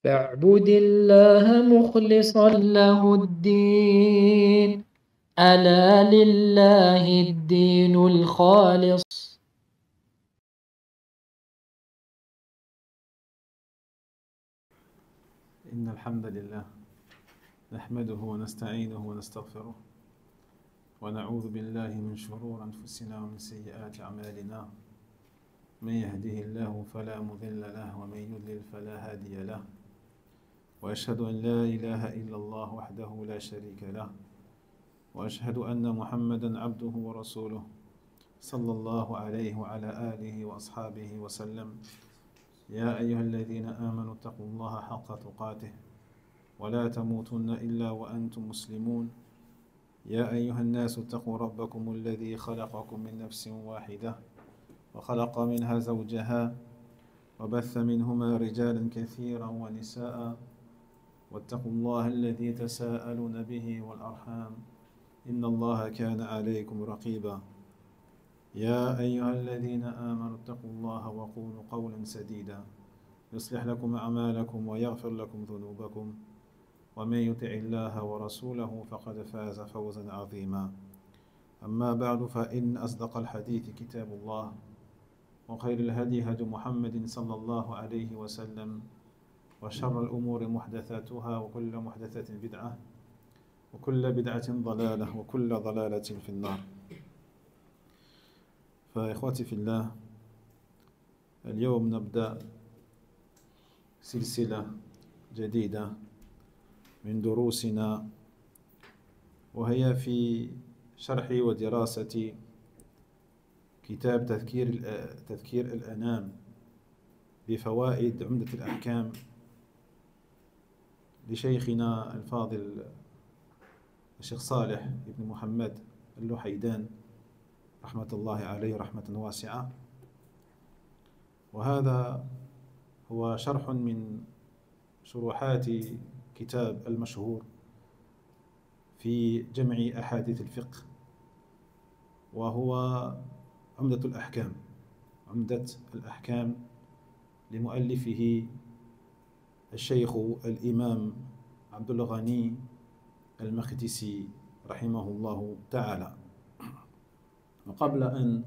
فاعبد الله مخلصا له الدين ألا لله الدين الخالص. إن الحمد لله نحمده ونستعينه ونستغفره ونعوذ بالله من شرور أنفسنا ومن سيئات أعمالنا. من يهده الله فلا مضل له ومن يضلل فلا هادي له، وأشهد أن لا إله إلا الله وحده لا شريك له، وأشهد أن محمدا عبده ورسوله صلى الله عليه وعلى آله وأصحابه وسلم. يا أيها الذين آمنوا اتقوا الله حق تقاته ولا تموتن إلا وأنتم مسلمون. يا أيها الناس اتقوا ربكم الذي خلقكم من نفس واحدة وخلق منها زوجها وبث منهما رجالا كثيرا ونساء، واتقوا الله الذي تساءلون به والأرحام إن الله كان عليكم رقيبا. يا أيها الذين آمنوا اتقوا الله وقولوا قولا سديدا يصلح لكم أعمالكم ويغفر لكم ذنوبكم، ومن يطع الله ورسوله فقد فاز فوزا عظيما. أما بعد، فإن أصدق الحديث كتاب الله، وخير الهدي هدي محمد صلى الله عليه وسلم، وشر الأمور محدثاتها وكل محدثة بدعة وكل بدعة ضلالة وكل ضلالة في النار. فإخوتي في الله، اليوم نبدأ سلسلة جديدة من دروسنا، وهي في شرح ودراسة كتاب تذكير الأنام بفوائد عمدة الأحكام لشيخنا الفاضل الشيخ صالح بن محمد اللحيدان رحمة الله عليه رحمة واسعة. وهذا هو شرح من شروحات كتاب المشهور في جمع أحاديث الفقه، وهو عمدة الأحكام. عمدة الأحكام لمؤلفه الشيخ الإمام عبد الغني المقدسي رحمه الله تعالى. وقبل أن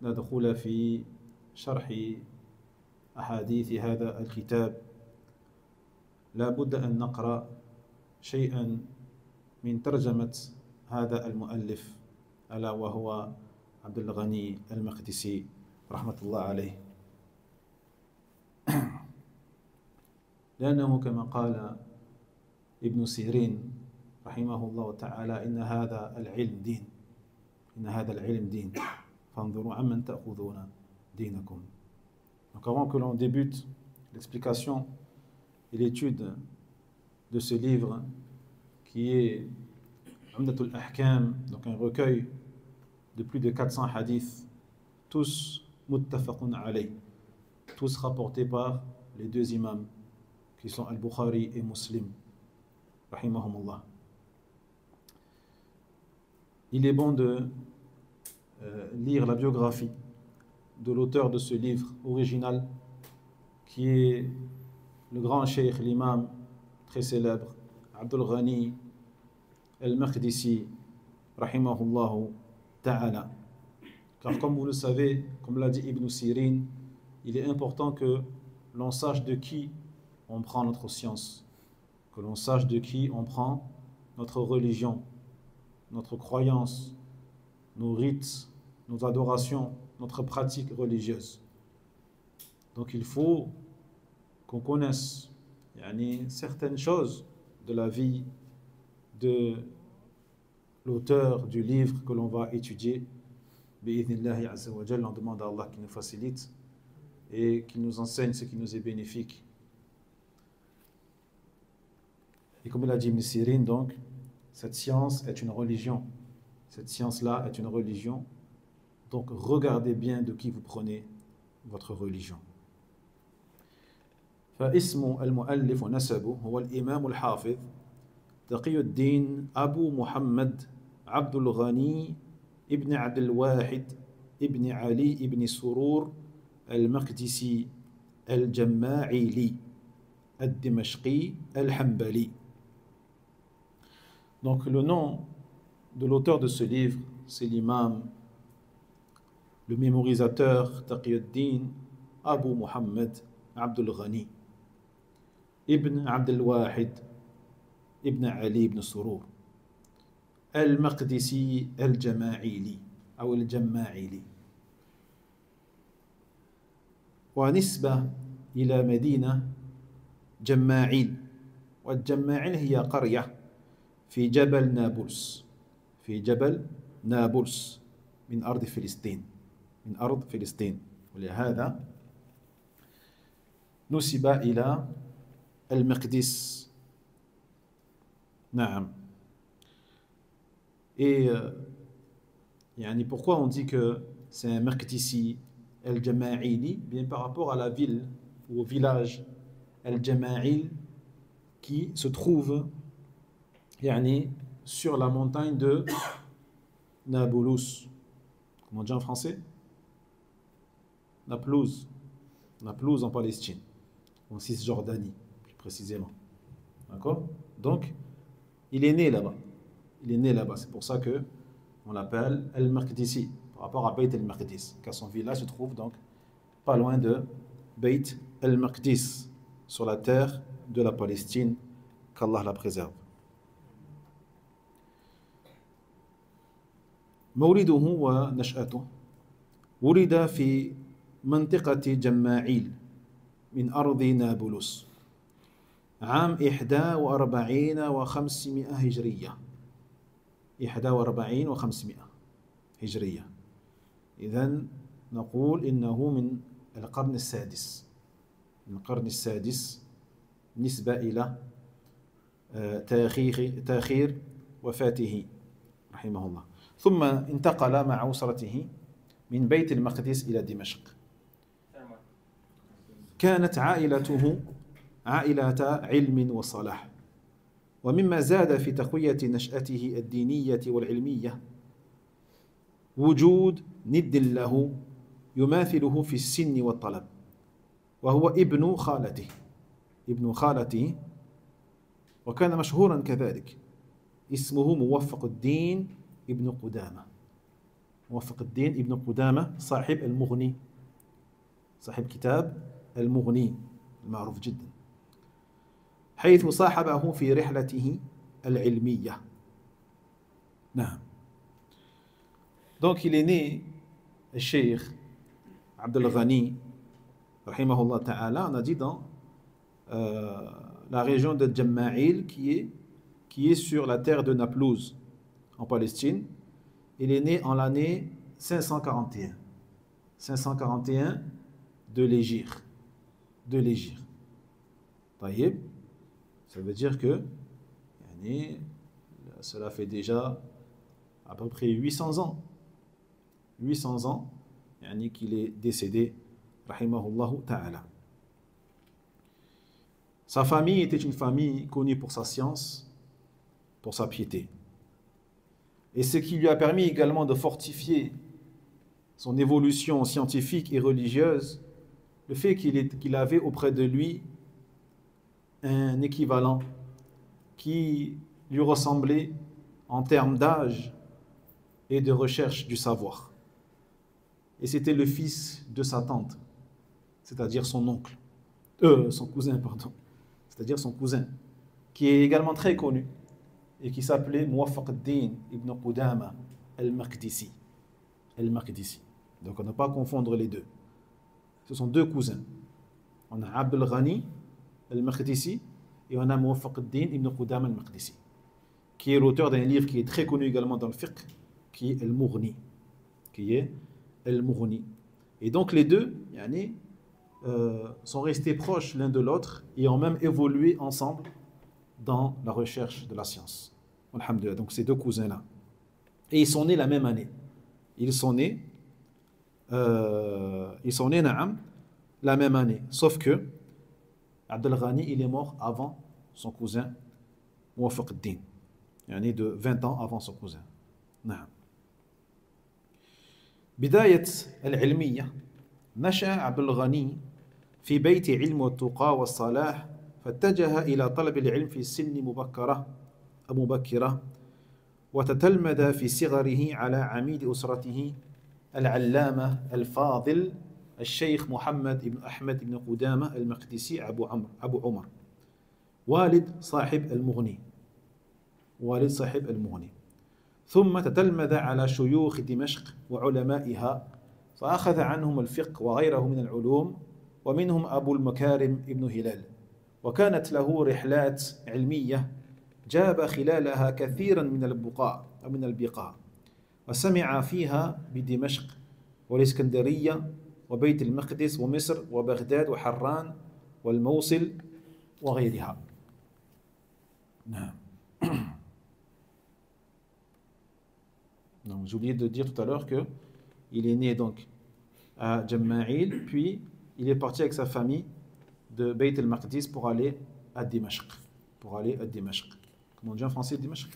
ندخل في شرح أحاديث هذا الكتاب، لا بد أن نقرأ شيئا من ترجمة هذا المؤلف، ألا وهو عبد الغني المقدسي رحمة الله عليه. لأنه كما قال ابن سيرين رحمه الله تعالى: إن هذا العلم دين، إن هذا العلم دين، فانظروا عمن تأخذون دينكم. Donc avant que l'on débute l'explication et l'étude de ce livre qui est Umdatul Ahkam, donc un recueil de plus de 400 hadiths, tous muttafaqun alayh, tous rapportés par les deux imams qui sont Al-Bukhari et Muslim, rahimahumullah. Il est bon de lire la biographie de l'auteur de ce livre original, qui est le grand cheikh, l'imam très célèbre, Abdul Ghani al-Maqdisi, rahimahullah ta'ala. Car comme vous le savez, comme l'a dit Ibn Sirin, il est important que l'on sache de qui on prend notre science, que l'on sache de qui on prend notre religion, notre croyance, nos rites, nos adorations, notre pratique religieuse. Donc il faut qu'on connaisse certaines choses de la vie de l'auteur du livre que l'on va étudier. Bi'idhnillahi azza wa jalla, on demande à Allah qu'il nous facilite et qu'il nous enseigne ce qui nous est bénéfique. Et comme il a dit Ibn Sirin, donc, cette science est une religion. Cette science-là est une religion. Donc, regardez bien de qui vous prenez votre religion. فاسم المؤلف ونسبه هو الإمام الحافظ تقي الدين أبو محمد عبد الغني ابن عبد الواحد ابن علي ابن سرور المقدسي الجماعيلي al-Dimashqi al-Hanbali. Donc le nom de l'auteur de ce livre, c'est l'imam, le mémorisateur Taqiyuddin Abu Muhammad Abdul Ghani ibn Abdul Wahid ibn Ali ibn Surur al-Maqdisi al-Jama'ili ou al-Jama'ili, ونسبة إلى مدينة جماعيل، والجماعيل هي قرية في جبل نابلس، في جبل نابلس من أرض فلسطين، من أرض فلسطين، ولهذا نسب إلى المقدس. نعم. Et pourquoi on dit que c'est un Maqdisi al-Jama'ili? Bien par rapport à la ville ou au village al-Jama'il qui se trouve sur la montagne de Nablus. Comment on dit en français? Naplouse. Naplouse en Palestine, en Cisjordanie plus précisément. D'accord? Donc il est né là-bas. Il est né là-bas. C'est pour ça que on l'appelle Al-Maqdisi, par rapport à Bayt al-Maqdis, car son village se trouve donc pas loin de Bayt al-Maqdis, sur la terre de la Palestine, qu'Allah la préserve. مولده ونشأته ولد في منطقة جماعيل من أرض نابلس عام 41 و500 هجرية. 41 و500 هجرية. إذن نقول إنه من القرن السادس، من القرن السادس نسبة إلى تأخير وفاته رحمه الله. ثم انتقل مع أسرته من بيت المقدس إلى دمشق. كانت عائلته عائلة علم وصلاح، ومما زاد في تقوية نشأته الدينية والعلمية وجود ند له يماثله في السن والطلب، وهو ابن خالته، وكان مشهورا كذلك. اسمه موفق الدين ابن قدامة. موفق الدين ابن قدامة صاحب المغني، صاحب كتاب المغني المعروف جدا، حيث صاحبه في رحلته العلمية. نعم. Donc il est né, le Cheikh Abdul Ghani, rahimahullah ta'ala, on a dit dans la région de Jama'il qui est sur la terre de Naplouse en Palestine. Il est né en l'année 541. 541 de l'Hégire. De l'Hégire. Taïeb. Ça veut dire que cela fait déjà à peu près 800 ans. 800 ans qu'il est décédé, rahimahullah ta'ala. Sa famille était une famille connue pour sa science, pour sa piété. Et ce qui lui a permis également de fortifier son évolution scientifique et religieuse, le fait qu'il avait auprès de lui un équivalent qui lui ressemblait en termes d'âge et de recherche du savoir. Et c'était le fils de sa tante, c'est-à-dire son cousin, c'est-à-dire son cousin, qui est également très connu et qui s'appelait Muwaffaq ad-Din ibn Qudama al-Maqdisi. Al-Maqdisi. Donc on ne pas confondre les deux. Ce sont deux cousins. On a Abdul Ghani al-Maqdisi et on a Muwaffaq ad-Din ibn Qudama al-Maqdisi, qui est l'auteur d'un livre qui est très connu également dans le fiqh, qui est Al-Mughni. Et donc les deux sont restés proches l'un de l'autre et ont même évolué ensemble dans la recherche de la science. Alhamdulillah. Donc ces deux cousins-là. Et ils sont nés la même année. Ils sont nés la même année. Sauf que Abdul Ghani, il est mort avant son cousin Muwaffaq ad-Din. De 20 ans avant son cousin. نعم. بداية العلمية. نشأ عبد الغني في بيت علم والتقى والصلاح، فاتجه إلى طلب العلم في سن مبكرة وتتلمذ في صغره على عميد أسرته العلامة الفاضل الشيخ محمد بن أحمد بن قدامة المقدسي أبو عمر والد صاحب المغني ثم تتلمذ على شيوخ دمشق وعلمائها فأخذ عنهم الفقه وغيره من العلوم ومنهم أبو المكارم ابن هلال وكانت له رحلات علمية جاب خلالها كثيرا من البقاع وسمع فيها بدمشق والإسكندرية وبيت المقدس ومصر وبغداد وحران والموصل وغيرها. J'ai oublié de dire tout à l'heure qu'il est né donc à Jamma'il, puis il est parti avec sa famille de Beit el-Maqdis pour aller à Dimashq. Comment on dit en français Dimashq?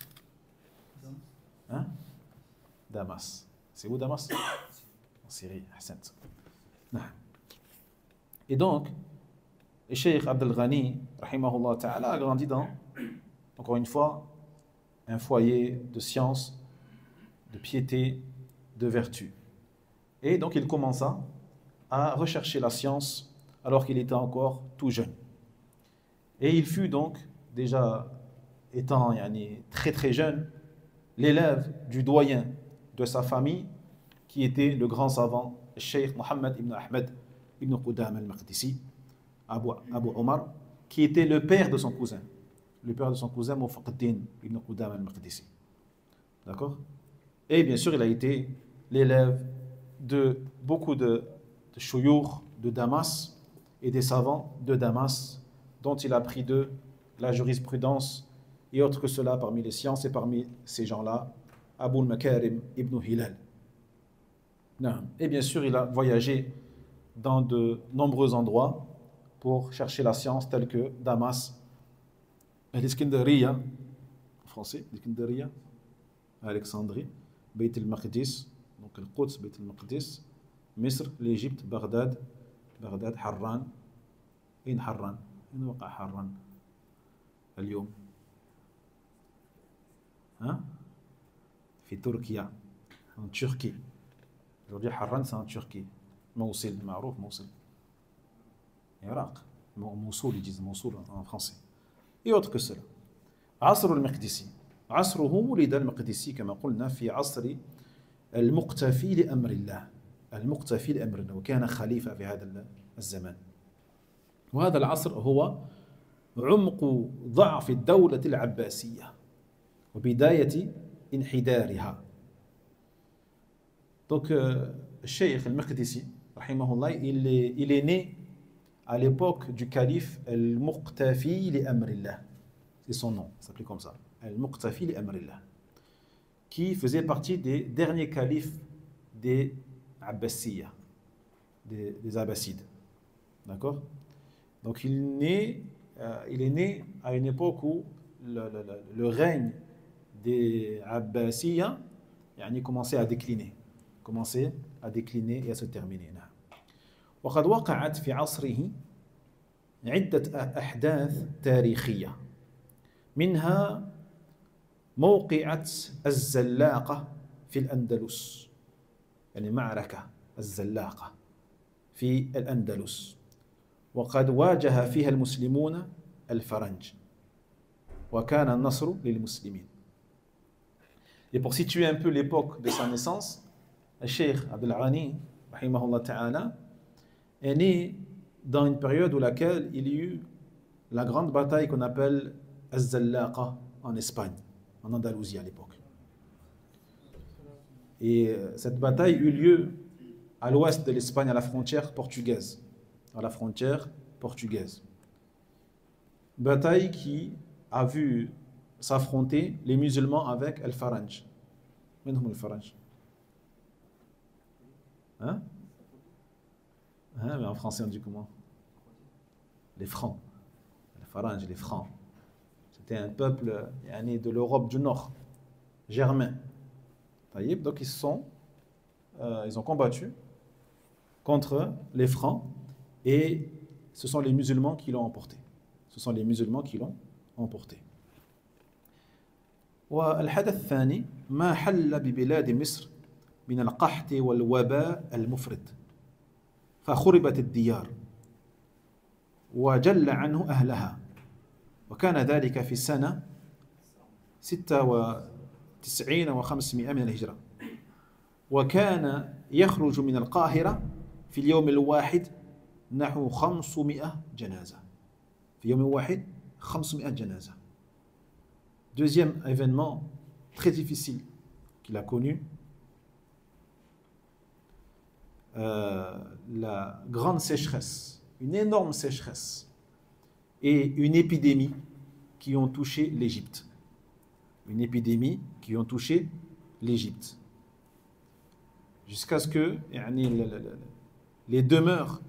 Hein? Damas. C'est où Damas? En Syrie. Et donc, le Cheikh Abdel Ghani, rahimahullah ta'ala, a grandi dans, encore une fois, un foyer de science, de piété, de vertu. Et donc il commença à rechercher la science alors qu'il était encore tout jeune. Et il fut donc, déjà étant très très jeune, l'élève du doyen de sa famille, qui était le grand savant, Cheikh Mohammed ibn Ahmed ibn Qudam al-Maqdisi, Abu Omar, qui était le père de son cousin, Mufaquddin ibn Qudam al-Maqdisi. D'accord? Et bien sûr, il a été l'élève de beaucoup de chouyours de Damas et des savants de Damas, dont il a appris de la jurisprudence et autres que cela parmi les sciences, et parmi ces gens-là, Abu al-Makarim ibn Hilal. Et bien sûr, il a voyagé dans de nombreux endroits pour chercher la science, tels que Damas, l'Iskindariya, en français, l'Iskindariya, Alexandrie, Beit el-Maqdis, donc le Quds, Beit el-Maqdis, Misr, l'Égypte, Bagdad, Harran. أين حران؟ أين وقع حران اليوم؟ في تركيا، en Turquie. Aujourd'hui, Harran, c'est en Turquie. Moussil, معروف Moussil. Irak. Moussoul, ils disent Moussoul en français. Et autre que cela. عصر المقدسي. عصره ولد المقدسي كما قلنا في عصر المقتفي لأمر الله. المقتفي لأمر الله، وكان خليفة في هذا الزمان. وهذا العصر هو عمق ضعف الدولة العباسية وبداية انحدارها. Donc, Cheikh al-Maqdisi, rahimahullah, il est né à l'époque du calife al-Muqtafi li Amrillah. C'est son nom, ça s'appelait comme ça. Al-Muqtafi li Amrillah, qui faisait partie des derniers califes des Abbasiya, des Abbassides. D'accord? Donc il est né à une époque où le règne des Abbasiya commençait à décliner et à se terminer. وقد وقعت في عصره عدة أحداث تاريخية منها موقعة الزلاقة في الأندلس، معركة الزلاقة في الأندلس، وقد واجه فيها المسلمون الفرنج وكان النصر للمسلمين. Et pour situer un peu l'époque de sa naissance, le Cheikh Abdel Ghani, rahimahullah ta'ala, est né dans une période où laquelle il y a eu la grande bataille qu'on appelle Az-Zallaqa en Espagne, en Andalousie à l'époque. Et cette bataille eut lieu à l'ouest de l'Espagne, à la frontière portugaise. Bataille qui a vu s'affronter les musulmans avec Al-Faranj. Mais en français on dit comment? Les Francs. Al-Faranj, les Francs. C'était un peuple de l'Europe du Nord, germain. Donc ils ont combattu contre les Francs et ce sont les musulmans qui l'ont emporté. Ce sont les musulmans qui l'ont emporté. والحدث الثاني ما حل ببلاد مصر من القحط والوباء المفرط فخربت الديار وجل عنه أهلها وكان ذلك في السنة 96 و500 من الهجرة وكان يخرج من القاهرة في اليوم الواحد نحو 500 جنازة في يوم واحد 500 جنازة. Deuxième événement très difficile qu'il a connu, la grande sécheresse, une énorme sécheresse et une épidémie qui ont touché l'Égypte. Une épidémie qui ont touché l'Égypte. Jusqu'à ce que les demeures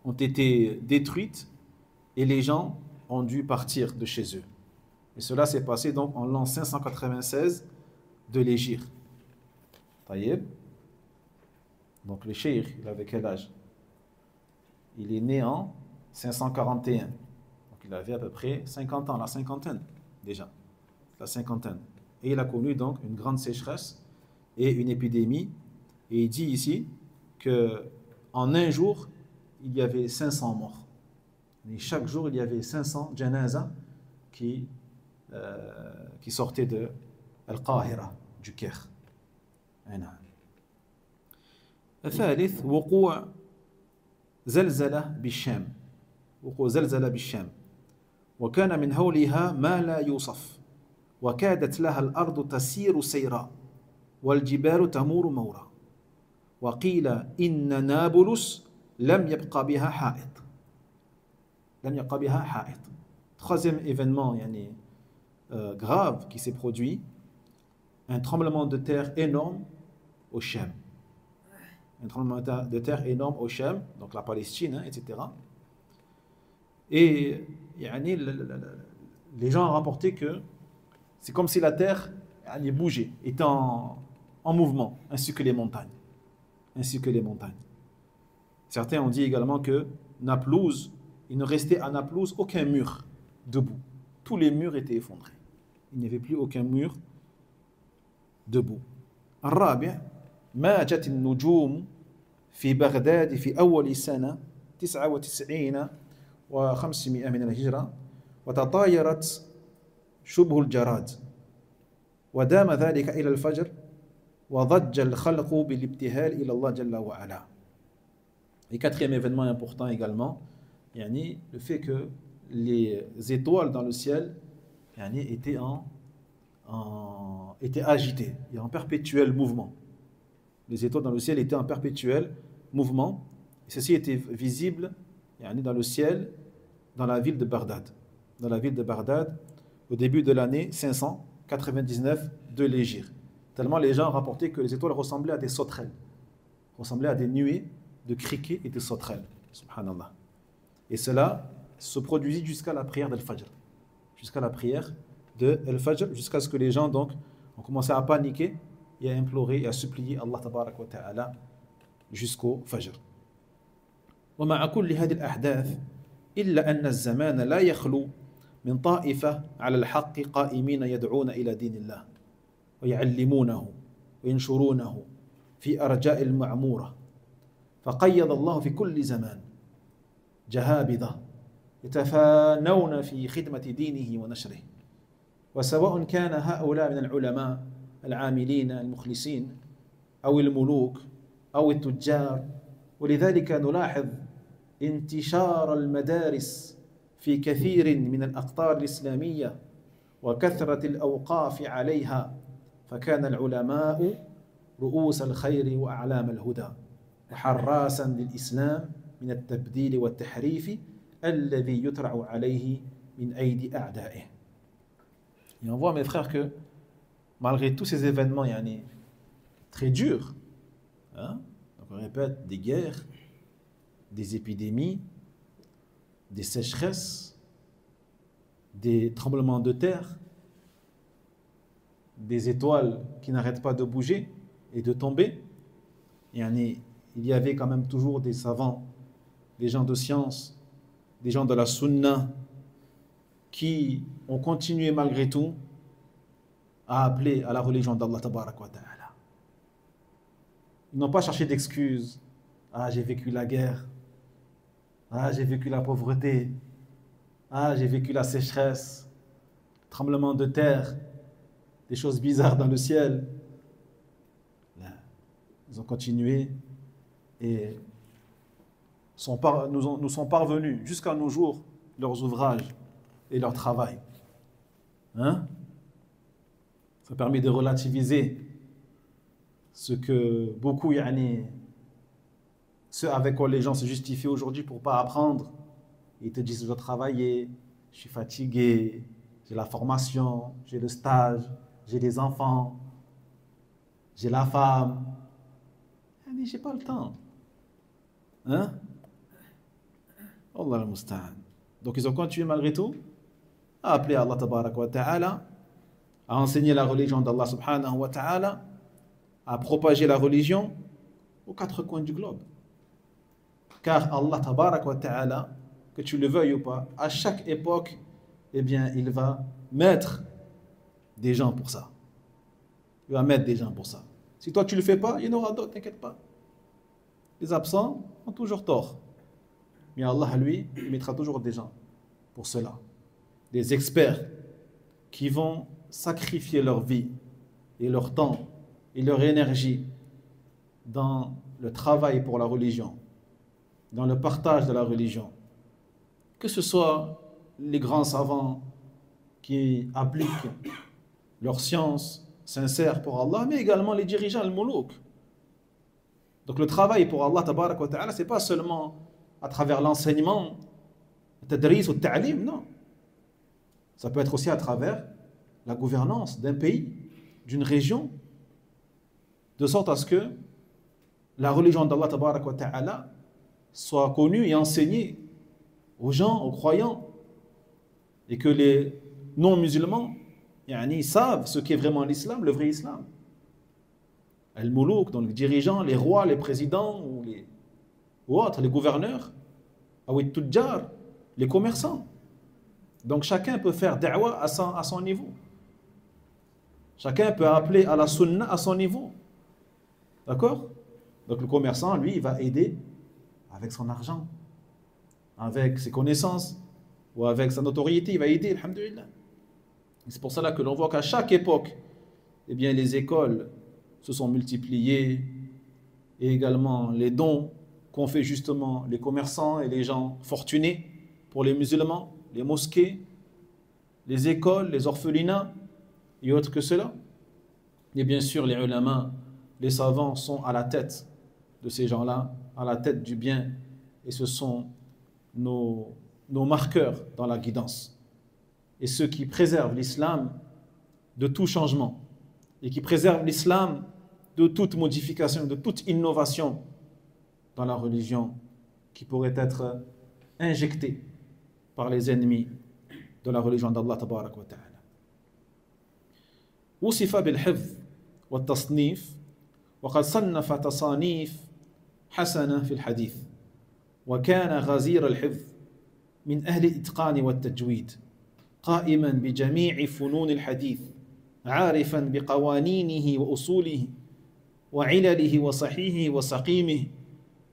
ont été détruites et les gens ont dû partir de chez eux. Et cela s'est passé donc en l'an 596 de l'Hégire. Taïeb. Donc le cheikh, il avait quel âge? Il est né en 541. Donc il avait à peu près 50 ans, la cinquantaine déjà. La cinquantaine. Et il a connu donc une grande sécheresse et une épidémie. Et il dit ici qu'en un jour, il y avait 500 morts. Et chaque jour, il y avait 500 janaza qui sortaient de Al-Qahira, du Caire. الثالث وقوع زلزلة بالشام. وقوع زلزلة بالشام. وكان من هولها ما لا يوصف. وكادت لها الأرض تسير سيرا والجبال تمور مورا وقيل إن نابلس لم يبقى بها حائط. لم يبقى بها حائط. Troisième événement grave qui s'est produit, un tremblement de terre énorme au Cham. Un tremblement de terre énorme au Cham, donc la Palestine, etc. Et les gens ont rapporté que c'est comme si la terre bougeait, était en mouvement, ainsi que les montagnes. Ainsi que les montagnes. Certains ont dit également que Naplouse, il ne restait à Naplouse aucun mur debout. Tous les murs étaient effondrés. Il n'y avait plus aucun mur debout. الرابع ماجت النجوم في بغداد في أول سنة 99 و500 من الهجرة وتطايرت شبه الجراد ودام ذلك إلى الفجر وضج الخلق بالابتهال إلى الله جل وعلا. Et quatrième événement important également, le fait que les étoiles dans le ciel étaient agitées, il y a un perpétuel mouvement. Les étoiles dans le ciel étaient en perpétuel mouvement. Et ceci était visible dans le ciel, dans la ville de Bagdad. Dans la ville de Bagdad, au début de l'année 599 de l'Hégire. Tellement les gens rapportaient que les étoiles ressemblaient à des sauterelles, ressemblaient à des nuées de criquets et de sauterelles. Subhanallah. Et cela se produisit jusqu'à la prière d'Al-Fajr. Jusqu'à la prière de Al-Fajr, jusqu'à ce que les gens donc ont commencé à paniquer et à implorer et à supplier Allah tabarak wa ta'ala jusqu'au Fajr. ومع كل هذه الأحداث إلا أن الزمان لا يخلو من طائفة على الحق قائمين يدعون إلى دين الله ويعلمونه وينشرونه في أرجاء المعمورة فقيض الله في كل زمان جهابذة يتفانون في خدمة دينه ونشره وسواء كان هؤلاء من العلماء العاملين المخلصين أو الملوك أو التجار. ولذلك نلاحظ انتشار المدارس في كثير من الأقطار الإسلامية وكثرة الأوقاف عليها فكان العلماء رؤوس الخير وأعلام الهدى وحراسا للإسلام من التبديل والتحريف الذي يترع عليه من أيدي أعدائه. Et on voit, mes frères, que malgré tous ces événements très durs, donc on répète, des guerres, des épidémies, des sécheresses, des tremblements de terre, des étoiles qui n'arrêtent pas de bouger et de tomber, il y avait quand même toujours des savants, des gens de science, des gens de la sunna qui ont continué malgré tout à appeler à la religion d'Allah tabarak wa ta'ala. Ils n'ont pas cherché d'excuses. Ah, j'ai vécu la guerre. Ah, j'ai vécu la pauvreté. Ah, j'ai vécu la sécheresse, tremblement de terre, des choses bizarres dans le ciel. Là, ils ont continué et nous sont parvenus jusqu'à nos jours leurs ouvrages et leur travail. Hein? Ça permet de relativiser ce que beaucoup, ce avec quoi les gens se justifient aujourd'hui pour ne pas apprendre. Ils te disent, je dois travailler, je suis fatigué, j'ai la formation, j'ai le stage, j'ai des enfants, j'ai la femme. J'ai pas le temps. Hein? Allah al-Musta'an. Donc ils ont continué malgré tout à appeler Allah tabarak wa ta'ala, à enseigner la religion d'Allah subhanahu wa ta'ala, à propager la religion aux quatre coins du globe. Car Allah tabarak wa ta'ala, que tu le veuilles ou pas, à chaque époque, eh bien, il va mettre des gens pour ça. Il va mettre des gens pour ça. Si toi tu ne le fais pas, il y en aura d'autres, t'inquiète pas. Les absents ont toujours tort. Mais Allah, lui, il mettra toujours des gens pour cela. Des experts qui vont sacrifier leur vie et leur temps et leur énergie dans le travail pour la religion, dans le partage de la religion. Que ce soit les grands savants qui appliquent leur science sincère pour Allah, mais également les dirigeants, le moulouk. Donc le travail pour Allah, tabarak wa ta'ala, ce n'est pas seulement à travers l'enseignement, le tadris ou le ta'lim, non. Ça peut être aussi à travers la gouvernance d'un pays, d'une région, de sorte à ce que la religion d'Allah tabarak wa ta'ala soit connue et enseignée aux gens, aux croyants, et que les non-musulmans savent ce qu'est vraiment l'islam, le vrai islam. Al-Moulouk, donc les dirigeants, les rois, les présidents ou autres, les gouverneurs, Awit Tudjar, les commerçants. Donc chacun peut faire da'wa à son niveau. Chacun peut appeler à la sunna à son niveau. D'accord? Donc le commerçant, lui, il va aider avec son argent, avec ses connaissances ou avec sa notoriété, il va aider, alhamdulillah. C'est pour cela que l'on voit qu'à chaque époque, eh bien, les écoles se sont multipliées et également les dons qu'ont fait justement les commerçants et les gens fortunés pour les musulmans, les mosquées, les écoles, les orphelinats et autres que cela. Et bien sûr, les ulama, les savants sont à la tête de ces gens-là, à la tête du bien, et ce sont nos marqueurs dans la guidance. Et ceux qui préservent l'islam de tout changement, et qui préservent l'islam de toute modification, de toute innovation dans la religion qui pourrait être injectée par les ennemis de la religion d'Allah tabarak wa ta'ala. وصف بالحفظ والتصنيف وقد صنف تصانيف حسنة في الحديث وكان غزير الحفظ من أهل الإتقان والتجويد قائما بجميع فنون الحديث عارفا بقوانينه وأصوله وعلله وصحيحه وسقيمه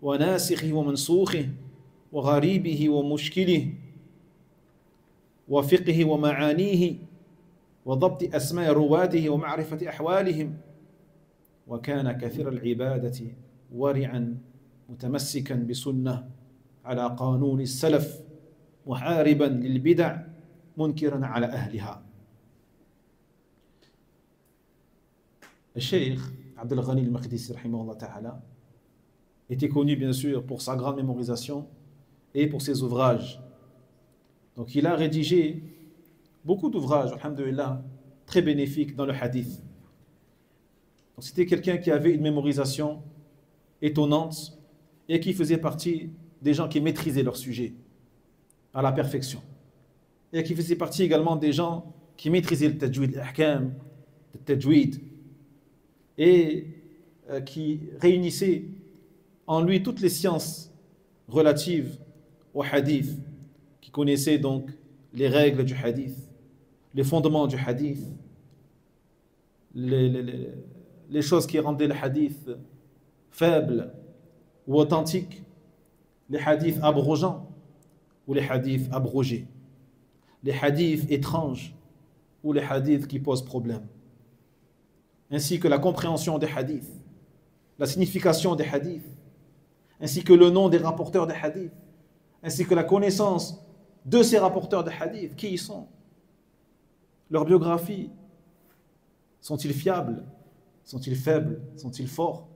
وناسخه ومنسوخه وغريبه ومشكله وفقه ومعانيه وضبط أسماء رواته ومعرفة أحوالهم وكان كثير العبادة ورعا متمسكا بسنة على قانون السلف محاربا للبدع منكرا على أهلها. الشيخ عبد الغني المقدسي رحمه الله تعالى était connu bien sûr pour sa grande mémorisation et pour ses ouvrages. Donc il a rédigé beaucoup d'ouvrages, alhamdulillah, très bénéfiques dans le hadith. Donc c'était quelqu'un qui avait une mémorisation étonnante et qui faisait partie des gens qui maîtrisaient leur sujet à la perfection. Et qui faisait partie également des gens qui maîtrisaient le tajwid, l'ahkam, le tajwid, et qui réunissaient en lui toutes les sciences relatives au hadith, qui connaissait donc les règles du hadith, les fondements du hadith, les choses qui rendaient le hadith faible ou authentique, les hadiths abrogeants ou les hadiths abrogés, les hadiths étranges ou les hadiths qui posent problème, ainsi que la compréhension des hadiths, la signification des hadiths, ainsi que le nom des rapporteurs des hadiths, ainsi que la connaissance de ces rapporteurs de hadith, qui ils sont, leur biographie, sont-ils fiables, sont-ils faibles, sont-ils forts,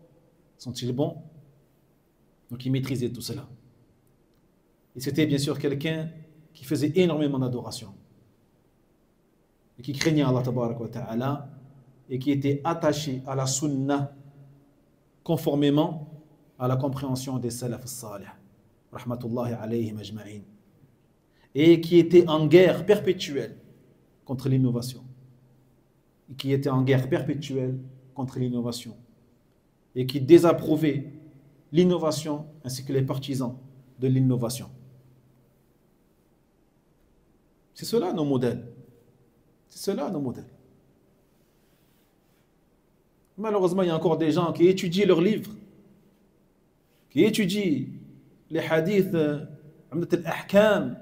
sont-ils bons? Donc il maîtrisait tout cela. Et c'était bien sûr quelqu'un qui faisait énormément d'adoration et qui craignait Allah tabaraka wa ta'ala et qui était attaché à la sunna conformément à la compréhension des salaf salih, rahmatullahi alayhim ajma'in, et qui était en guerre perpétuelle contre l'innovation, et qui était en guerre perpétuelle contre l'innovation, et qui désapprouvait l'innovation ainsi que les partisans de l'innovation. C'est cela nos modèles. C'est cela nos modèles. Malheureusement, il y a encore des gens qui étudient leurs livres, qui étudient les hadiths, al-ahkam,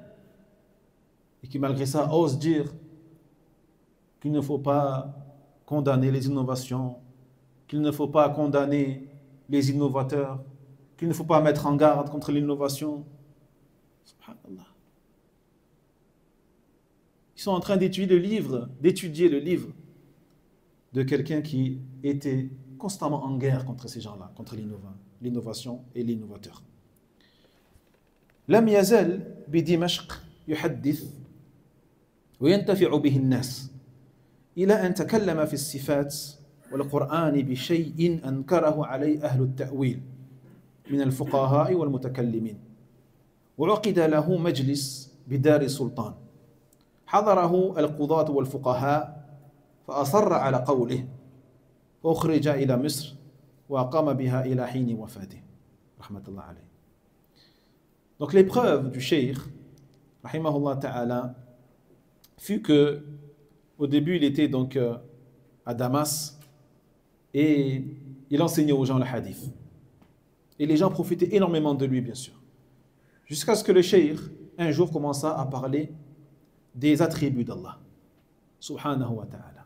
et qui malgré ça osent dire qu'il ne faut pas condamner les innovations, qu'il ne faut pas condamner les innovateurs, qu'il ne faut pas mettre en garde contre l'innovation. Subhanallah. Ils sont en train d'étudier le livre de quelqu'un qui était constamment en guerre contre ces gens-là, contre l'innovation et l'innovateur. لم يزل بدمشق يحدث وينتفع به الناس إلى أن تكلم في الصفات والقرآن بشيء أنكره عليه أهل التأويل من الفقهاء والمتكلمين، وعقد له مجلس بدار السلطان حضره القضاة والفقهاء فأصر على قوله وأخرج إلى مصر وأقام بها إلى حين وفاته رحمة الله عليه. Donc l'épreuve du cheikh rahimahullah ta'ala fut que au début il était donc à Damas et il enseignait aux gens le hadith et les gens profitaient énormément de lui bien sûr, jusqu'à ce que le cheikh un jour commença à parler des attributs d'Allah subhanahu wa ta'ala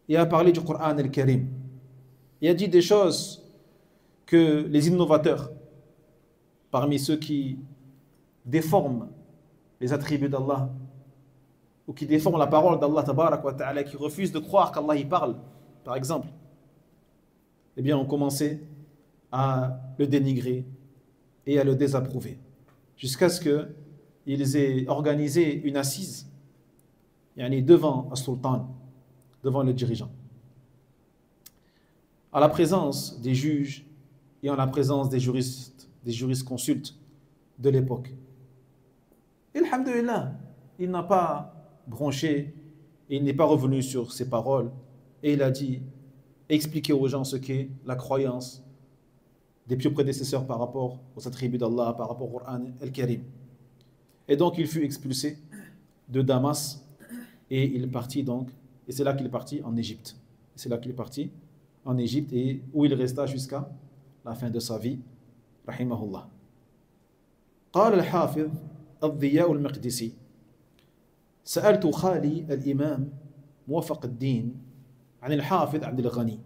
et à parler du Coran al-Karim. Il a dit des choses que les innovateurs, parmi ceux qui déforment les attributs d'Allah ou qui déforment la parole d'Allah tabarak wa ta'ala, qui refusent de croire qu'Allah y parle, par exemple, eh bien, ont commencé à le dénigrer et à le désapprouver, jusqu'à ce qu'ils aient organisé une assise devant un sultan, devant le dirigeant, à la présence des juges et en la présence des jurisconsultes de l'époque. Et alhamdulillah, il n'a pas bronché et il n'est pas revenu sur ses paroles et il a dit, expliquer aux gens ce qu'est la croyance des pieux prédécesseurs par rapport aux attributs d'Allah, par rapport au Coran al-Karim. Et donc il fut expulsé de Damas et il partit donc, et c'est là qu'il est parti en Égypte. C'est là qu'il est parti en Égypte et où il resta jusqu'à la fin de sa vie, rahimahullah. قال الحافظ الضياء المقدسي سألت خالي الإمام موفق الدين عن الحافظ عبد الغني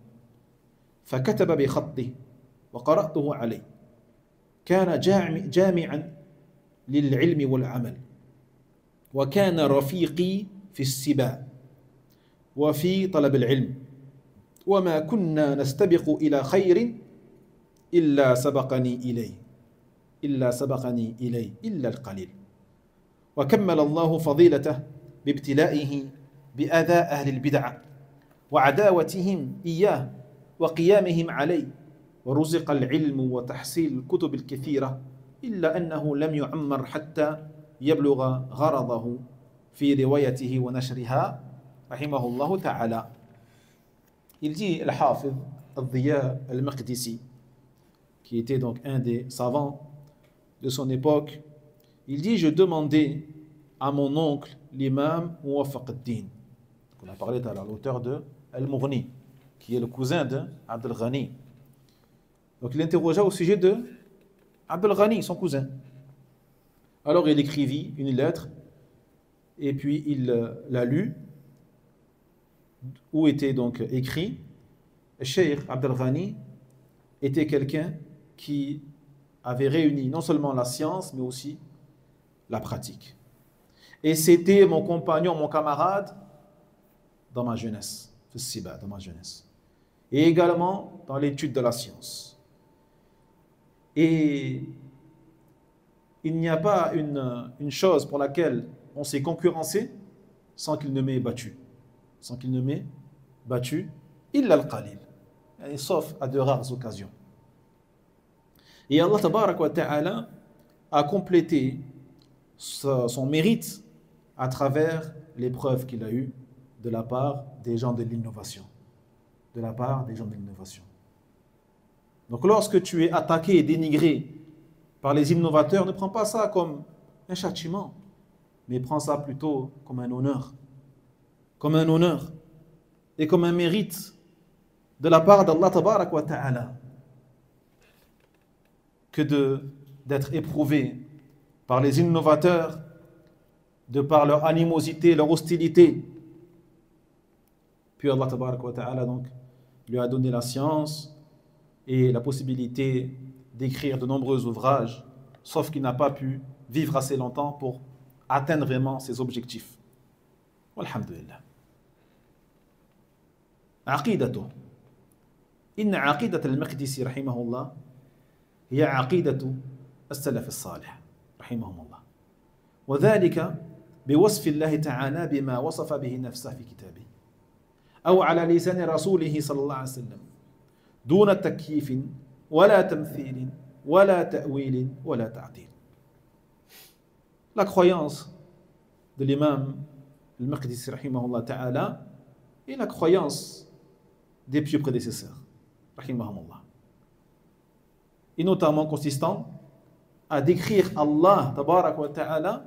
فكتب بخطه وقرأته عليه. كان جامعا للعلم والعمل وكان رفيقي في السباع وفي طلب العلم وما كنا نستبق إلى خير إلا سبقني إليه إلا القليل. وكمل الله فضيلته بابتلائه بأذى أهل البدع وعداوتهم إياه وقيامهم عليه، ورزق العلم وتحصيل الكتب الكثيرة إلا أنه لم يعمر حتى يبلغ غرضه في روايته ونشرها رحمه الله تعالى. Il dit al-Hafiz al-Diya al-Maqdisi, qui était donc un des savants de son époque, Il dit, je demandais à mon oncle, l'imam Muwafaq ad-Din. On a parlé tout à l'heure, l'auteur de Al-Mughni, qui est le cousin de Abdel Ghani. Donc il interrogea au sujet de Abdel Ghani, son cousin. Alors il écrivit une lettre, et puis il l'a lue, où était donc écrit, Cheikh Abdel Ghani était quelqu'un qui avait réuni non seulement la science, mais aussi la pratique. Et c'était mon compagnon, mon camarade, dans ma jeunesse, dans ma jeunesse. Et également dans l'étude de la science. Et il n'y a pas une chose pour laquelle on s'est concurrencé sans qu'il ne m'ait battu. Sans qu'il ne m'ait battu, illa al-qalil. Sauf à de rares occasions. Et Allah tabarak wa ta'ala a complété son mérite à travers l'épreuve qu'il a eue de la part des gens de l'innovation. De la part des gens de l'innovation. Donc lorsque tu es attaqué et dénigré par les innovateurs, ne prends pas ça comme un châtiment, mais prends ça plutôt comme un honneur. Comme un honneur et comme un mérite de la part d'Allah tabarak wa ta'ala que d'être éprouvé par les innovateurs de par leur animosité, leur hostilité. Puis Allah tabarak wa ta'ala donc lui a donné la science et la possibilité d'écrire de nombreux ouvrages, sauf qu'il n'a pas pu vivre assez longtemps pour atteindre vraiment ses objectifs. Walhamdulillah. عقيدته إن عقيدة المقدسي رحمه الله هي عقيدة السلف الصالح رحمهم الله وذلك بوصف الله تعالى بما وصف به نفسه في كتابه أو على لسان رسوله صلى الله عليه وسلم دون تكييف ولا تمثيل ولا تأويل ولا تعطيل. La croyance de l'imam al-Maqdisi rahimahullah ta'ala et la croyance des pieux prédécesseurs rahimahumullah, et notamment consistant à décrire Allah tabarak wa ta'ala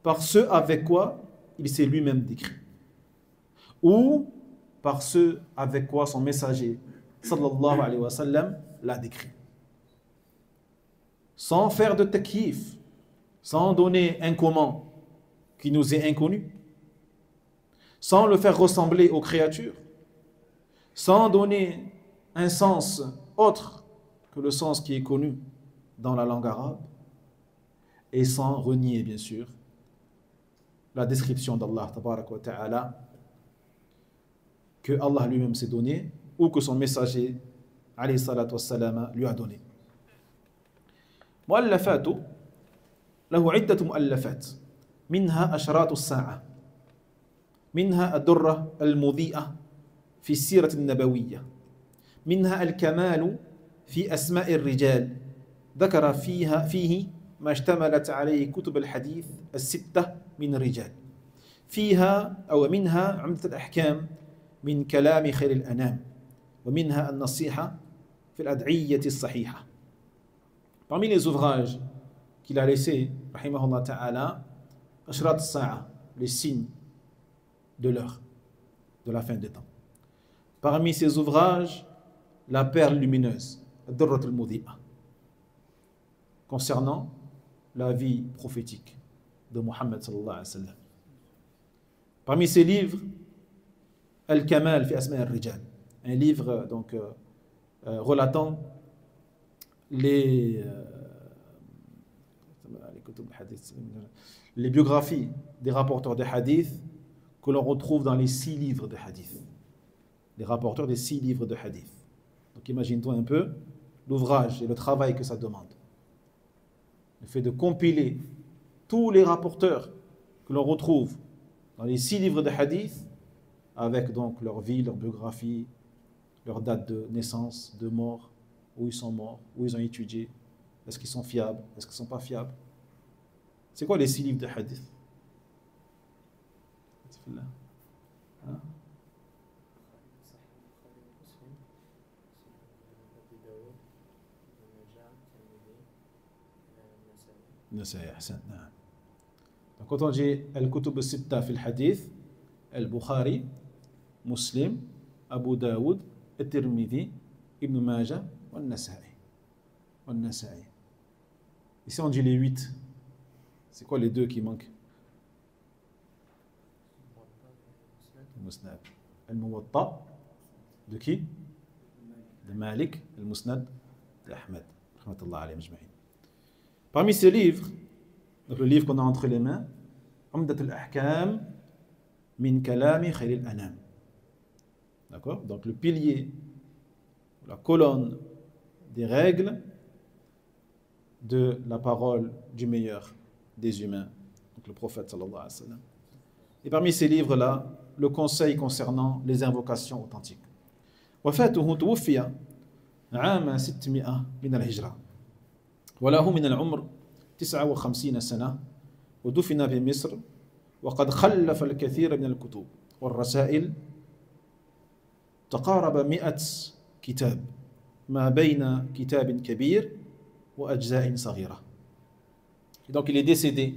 par ce avec quoi il s'est lui-même décrit ou par ce avec quoi son messager sallallahu alayhi wa sallam l'a décrit, sans faire de takyif, sans donner un comment qui nous est inconnu, sans le faire ressembler aux créatures, sans donner un sens autre que le sens qui est connu dans la langue arabe, et sans renier bien sûr la description d'Allah tabarak wa ta'ala que Allah lui-même s'est donné ou que son messager alayhi salatu wassalam lui a donné. مؤلفات له عدة مؤلفات منها أشراط الساعة منها الدرة المضيئة في السيرة النبوية منها الكمال في أسماء الرجال ذكر فيه ما اشتملت عليه كتب الحديث الستة من الرجال فيها أو منها عمدة الأحكام من كلام خير الأنام ومنها النصيحة في الأدعية الصحيحة. Parmi les ouvrages qu'il a laissés, rahimahullah ta'ala, Ashrat al-Sa'a, les signes de l'heure, de la fin des temps. Parmi ces ouvrages, la perle lumineuse, Ad-Durrat al-Mudhi'a, concernant la vie prophétique de Muhammad sallallahu alayhi wa sallam. Parmi ces livres, Al-Kamal fi Asma' al-Rijal, un livre donc relatant les biographies des rapporteurs de hadith que l'on retrouve dans les 6 livres de hadith. Les rapporteurs des 6 livres de hadith. Donc imagine-toi un peu l'ouvrage et le travail que ça demande. Le fait de compiler tous les rapporteurs que l'on retrouve dans les 6 livres de hadith, avec donc leur vie, leur biographie, leur date de naissance, de mort, où ils sont morts, où ils ont étudié, est-ce qu'ils sont fiables, est-ce qu'ils ne sont pas fiables. C'est quoi les 6 livres de hadith? Hein? نسائي أحسن. نعم. quand on dit Al-Kutub al-Sitta fil Hadith, Al-Bukhari, Muslim, Abu Daoud, Al-Tirmidhi, Ibn Majah, Al-Nasa'i. Ici on dit les 8. C'est quoi les 2 qui manquent? Al-Musnad. Al-Muwatta, de qui? De Malik, Al-Musnad, d'Ahmed. Parmi ces livres, donc le livre qu'on a entre les mains, Umdat al-Ahkam min kalami khayr al-anam. D'accord? Donc le pilier, la colonne des règles de la parole du meilleur des humains, donc le prophète sallallahu alayhi wa sallam. Et parmi ces livres-là, le conseil concernant les invocations authentiques. وفاته توفي عام 600 من الهجرة وله من العمر 59 سنة ودفن في مصر وقد خلف الكثير من الكتب والرسائل تقارب 100 كتاب ما بين كتاب كبير وأجزاء صغيرة. Et donc il est décédé,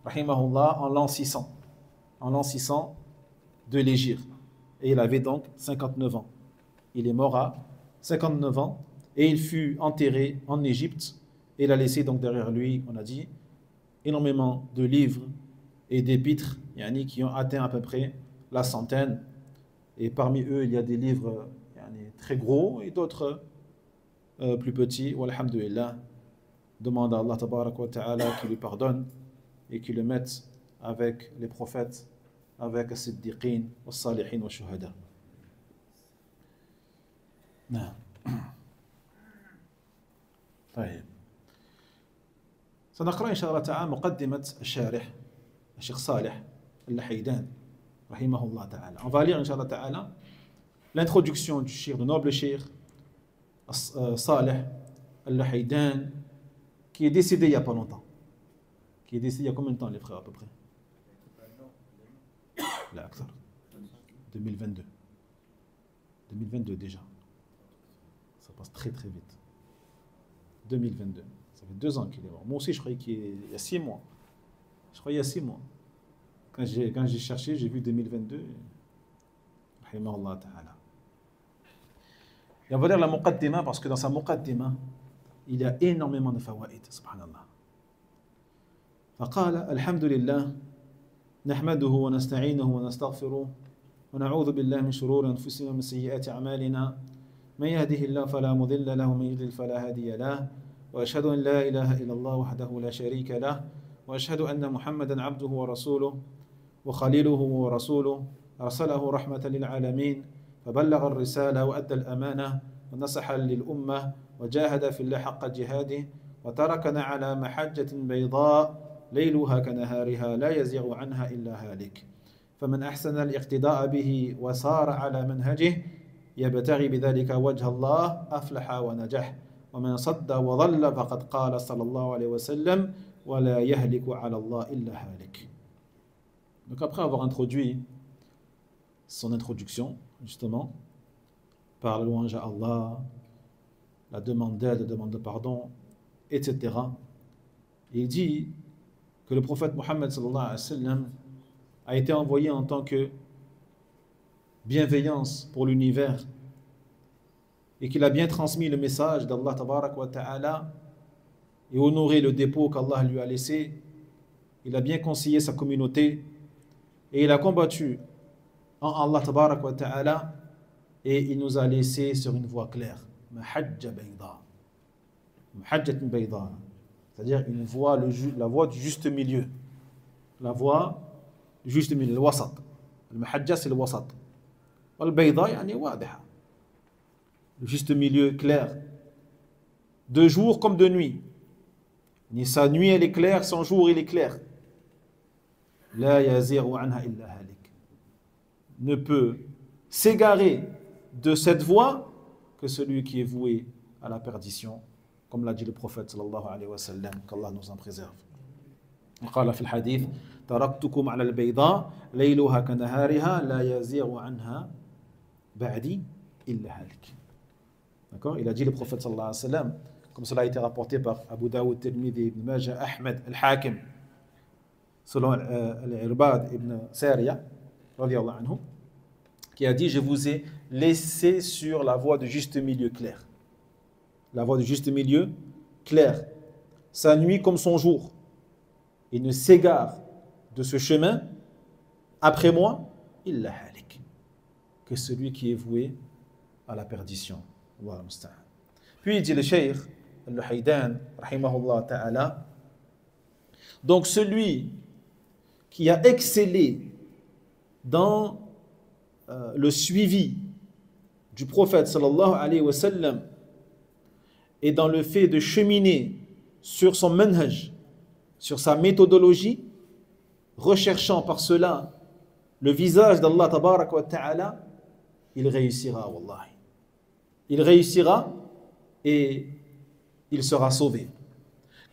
rahimahullah, en l'an 600 de l'Hégire. Et il avait donc 59 ans. Il est mort à 59 ans et il fut enterré en Égypte. Et il a laissé donc derrière lui, on a dit, énormément de livres et d'épîtres qui ont atteint à peu près la centaine. Et parmi eux, il y a des livres très gros et d'autres plus petits. Walhamdulillah, demande à Allah tabarak wa ta'ala qu'il lui pardonne et qu'il le mette avec les prophètes, avec les siddiqin, les salihin, les shuhada. نعم. طيب سنقرأ إن شاء الله تعالى مقدمة الشارح الشيخ صالح اللحيدان رحمه الله تعالى. On va lire إن شاء الله تعالى l'introduction du cheikh, du noble cheikh Saleh al-Lahaydan, qui est décédé il n'y a pas longtemps. Qui est décédé il y a combien de temps, les frères, à peu près? Là, Akthar. 2022. 2022 déjà. Ça passe très très vite. 2022. Ça fait 2 ans qu'il est mort. Moi aussi, je croyais qu'il y a 6 mois. Je croyais il y a 6 mois. Quand j'ai cherché, j'ai vu 2022. Rahimahullah ta'ala. Et on va lire la muqaddima parce que dans sa muqaddima, il y a énormément de fawaïd. Subhanallah. فقال الحمد لله نحمده ونستعينه ونستغفره ونعوذ بالله من شرور أنفسنا ومن سيئات أعمالنا من يهده الله فلا مضل له ومن يضلل فلا هادي له وأشهد أن لا إله إلا الله وحده لا شريك له وأشهد أن محمدا عبده ورسوله وخليله ورسوله أرسله رحمة للعالمين فبلغ الرسالة وأدى الأمانة ونصح للأمة وجاهد في الله حق جهاده وتركنا على محجة بيضاء ليلها كنهارها لا يزيغ عنها إلا هالك فمن أحسن الاقتداء به وصار على منهجه يبتغي بذلك وجه الله أفلح ونجح ومن صد وضل فقد قال صلى الله عليه وسلم ولا يهلك على الله إلا هالك. Donc après avoir introduit son introduction, justement, par la louange à Allah, la demande d'aide, la demande de pardon, etc., il dit que le prophète Mohammed sallallahu alayhi wa sallam a été envoyé en tant que bienveillance pour l'univers et qu'il a bien transmis le message d'Allah tabarak wa ta'ala et honoré le dépôt qu'Allah lui a laissé. Il a bien conseillé sa communauté et il a combattu en Allah tabarak wa ta'ala et il nous a laissé sur une voie claire. Mahajja bayda. Mahajjat bayda. C'est-à-dire une voie, la voie du juste milieu. La voie du juste milieu, le wasat. Le mahajja, c'est le wasat. Le bayda, yani wadiha. Le juste milieu clair. De jour comme de nuit. Ni sa nuit elle est claire, son jour il est clair. La yaziru anha illa halik. Ne peut s'égarer de cette voie que celui qui est voué à la perdition, comme l'a dit le prophète sallallahu alayhi wa sallam, qu'Allah nous en préserve. قال في الحديث تركتكم على البيضاء ليلها كنهارها لا يزيغ عنها بعدي إلا هالك. D'accord? Il a dit le prophète sallallahu alayhi wa sallam, comme cela a été rapporté par Abu Daoud, Tirmidhi, Ibn Majah, Ahmed, Al-Hakim, selon l'Irbad ibn Sariya, radiallahu anhu, qui a dit: je vous ai laissé sur la voie de juste milieu clair. La voie de juste milieu clair. Sa nuit comme son jour. Il ne s'égare de ce chemin après moi, illa halik, que celui qui est voué à la perdition. Allah musta'an. Puis il dit le Cheikh Al-Luhaydan, rahimahullah ta'ala, donc celui qui a excellé dans le suivi du prophète sallallahu alayhi wa sallam et dans le fait de cheminer sur son manhaj, sur sa méthodologie, recherchant par cela le visage d'Allah tabarak wa ta'ala, il réussira, wallahi. Il réussira et il sera sauvé.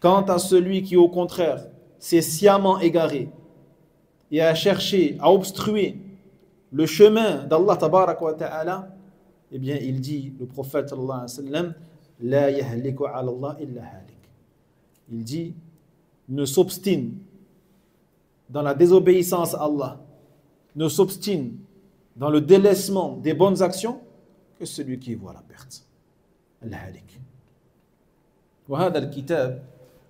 Quant à celui qui, au contraire, s'est sciemment égaré et a cherché à obstruer le chemin d'Allah tabarak wa ta'ala, eh bien, il dit, le prophète sallallahu alayhi wa sallam, la yahliku ala Allah illa halik. Il dit, ne s'obstine dans la désobéissance à Allah, ne s'obstine dans le délaissement des bonnes actions que celui qui voit la perte. Al-halik. وهذا الكتاب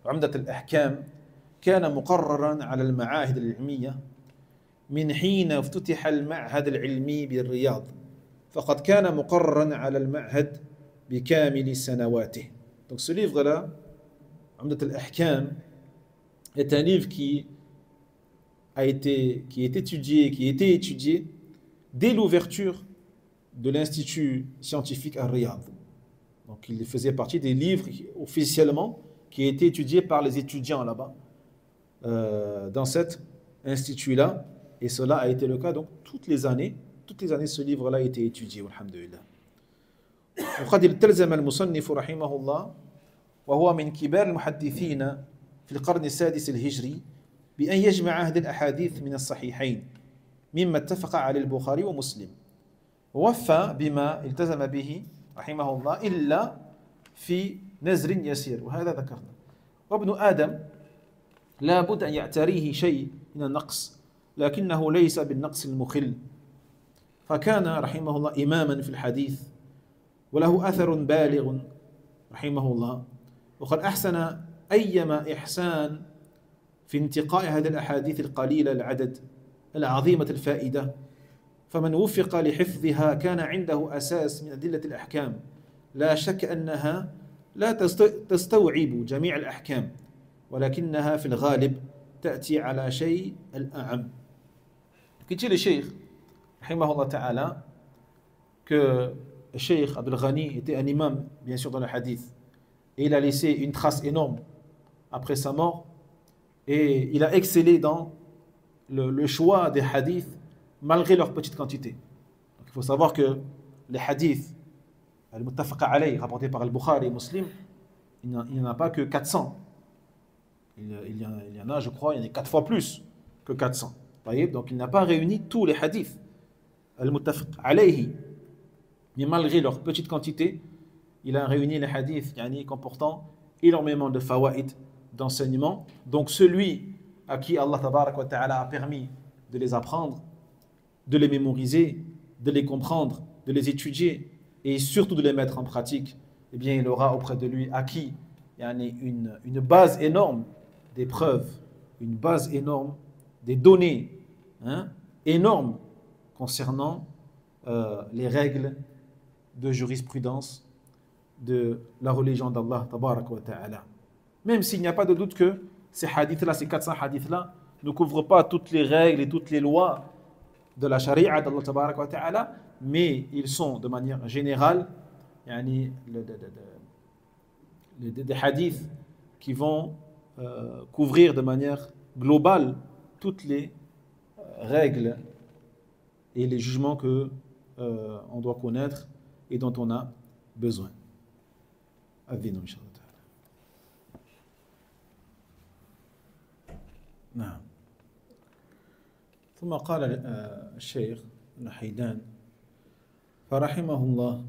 عمدة الأحكام كان مقررا على المعاهد العلمية من حين افتتح المعهد العلمي بالرياض فقد كان مقررا على المعهد بكامل سنواته. Donc ce livre-là, عمدة الأحكام, est un livre qui est étudié dès l'ouverture de l'Institut scientifique à Riyad. Donc il faisait partie des livres officiellement qui étaient étudiés par les étudiants là-bas, dans cet institut-là. Et cela a été le cas donc toutes les années ce livre-là a été étudié, alhamdulillah. وقد التزم المصنف رحمه الله وهو من كبار المحدثين في القرن السادس الهجري بأن يجمع هذه الأحاديث من الصحيحين مما اتفق عليه البخاري ومسلم ووفى بما التزم به رحمه الله إلا في نزر يسير وهذا ذكرنا. وابن آدم لا بد أن يعتريه شيء من النقص لكنه ليس بالنقص المخل فكان رحمه الله إماما في الحديث وله أثر بالغ رحمه الله وقد أحسن أيما إحسان في انتقاء هذه الأحاديث القليلة العدد العظيمة الفائدة فمن وفق لحفظها كان عنده أساس من أدلة الأحكام لا شك أنها لا تستوعب جميع الأحكام ولكنها في الغالب تأتي على شيء الأعم. Dit le Cheikh rahimahullah ta'ala que le Cheikh Abdul Ghani était un imam bien sûr dans le hadith et il a laissé une trace énorme après sa mort et il a excellé dans le choix des hadiths malgré leur petite quantité. Donc, il faut savoir que les hadiths al-muttafaqa alayh rapportés par al-Bukhari et Muslim, il n'y en a pas que 400. Il y en a, je crois, il y en a 4 fois plus que 400. Donc il n'a pas réuni tous les hadiths al-muttafaq alayhi, mais malgré leur petite quantité, il a réuni les hadiths comportant énormément de fawaïd, d'enseignements. Donc celui à qui Allah tabarak wa ta'ala a permis de les apprendre, de les mémoriser, de les comprendre, de les étudier et surtout de les mettre en pratique, eh bien il aura auprès de lui acquis une base énorme des preuves, une base énorme des données énormes concernant les règles de jurisprudence de la religion d'Allah tabarak wa ta'ala. Même s'il n'y a pas de doute que ces hadiths-là, ces 400 hadiths-là ne couvrent pas toutes les règles et toutes les lois de la charia d'Allah tabarak wa ta'ala, mais ils sont de manière générale des hadiths qui vont couvrir de manière globale toutes les règles et les jugements que on doit connaître et dont on a besoin. Adhinu inshallah ta'ala. نعم. ثم قال الشيخ الحيدان فرحمه الله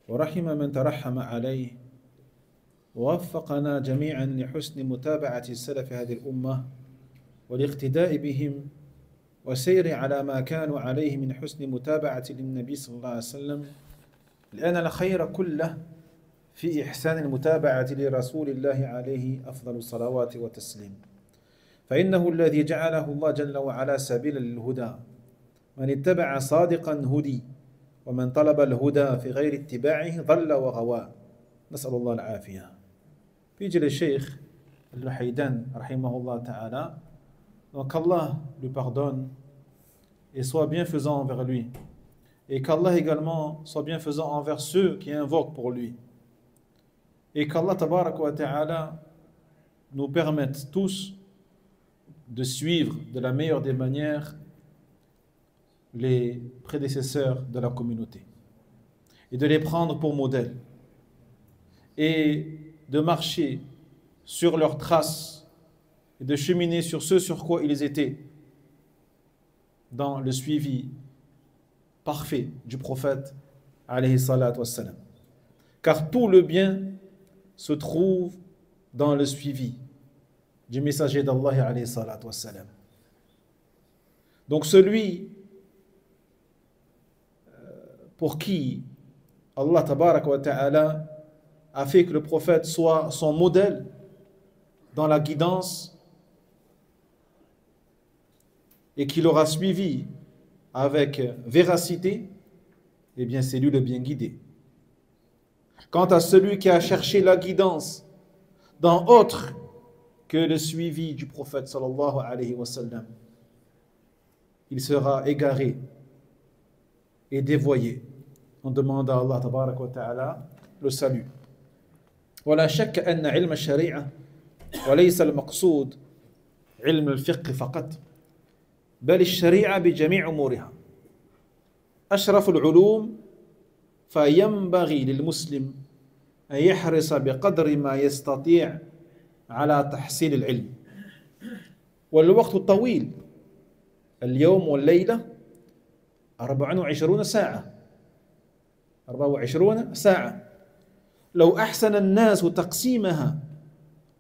ورحم من ترحم عليه ووفقنا جميعا لحسن متابعة السلف هذه الأمة والاقتداء بهم والسير على ما كانوا عليه من حسن متابعة للنبي صلى الله عليه وسلم لأن الخير كله في إحسان المتابعة لرسول الله عليه أفضل الصلوات والتسليم فإنه الذي جعله الله جل وعلا سبيلا للهدى من اتبع صادقا هدي ومن طلب الهدى في غير اتباعه ضل وغوى نسأل الله العافية. Puis dit le Cheikh Al-Haydan rahimahullah ta'ala, donc Allah lui pardonne et soit bienfaisant envers lui et qu'Allah également soit bienfaisant envers ceux qui invoquent pour lui et qu'Allah tabarak wa ta'ala nous permette tous de suivre de la meilleure des manières les prédécesseurs de la communauté et de les prendre pour modèle et de marcher sur leurs traces et de cheminer sur ce sur quoi ils étaient dans le suivi parfait du prophète alayhi salatu wassalam. Car tout le bien se trouve dans le suivi du messager d'Allah alayhi salatu wassalam. Donc celui pour qui Allah tabarak wa ta'ala a fait que le prophète soit son modèle dans la guidance et qu'il aura suivi avec véracité, eh bien c'est lui le bien guidé. Quant à celui qui a cherché la guidance dans autre que le suivi du prophète sallallahu alayhi wa sallam, il sera égaré et dévoyé. On demande à Allah tabarak wa ta'ala le salut. ولا شك أن علم الشريعة وليس المقصود علم الفقه فقط بل الشريعة بجميع أمورها أشرف العلوم فينبغي للمسلم أن يحرص بقدر ما يستطيع على تحصيل العلم والوقت طويل اليوم والليلة 24 ساعة 24 ساعة لو أحسن الناس تقسيمها